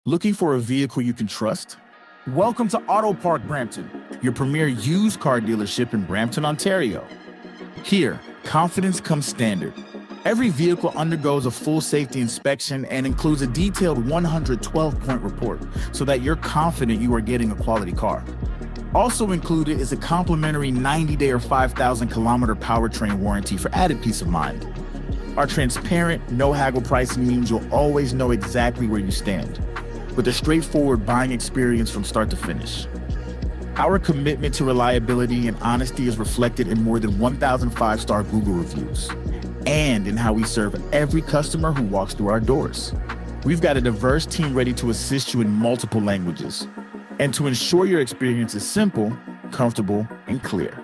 Looking for a vehicle you can trust? Welcome to AutoPark Brampton, your premier used car dealership in Brampton, Ontario. Here, confidence comes standard. Every vehicle undergoes a full safety inspection and includes a detailed 112-point report so that you're confident you are getting a quality car. Also included is a complimentary 90-day or 5,000-kilometer powertrain warranty for added peace of mind. Our transparent, no-haggle pricing means you'll always know exactly where you stand, with a straightforward buying experience from start to finish. Our commitment to reliability and honesty is reflected in more than 1,000 five-star Google reviews, and in how we serve every customer who walks through our doors. We've got a diverse team ready to assist you in multiple languages, and to ensure your experience is simple, comfortable, and clear.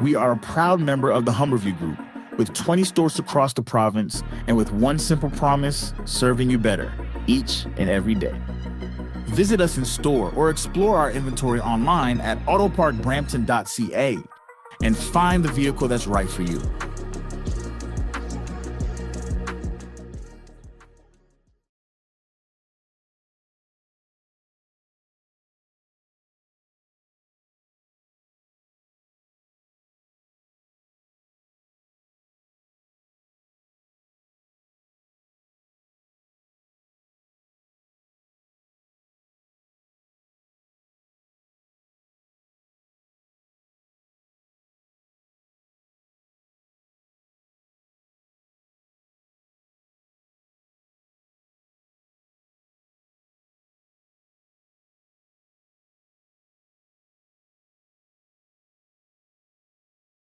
We are a proud member of the Rearview Group, with 20 stores across the province, and with one simple promise, serving you better each and every day. Visit us in store or explore our inventory online at autoparkbrampton.ca and find the vehicle that's right for you.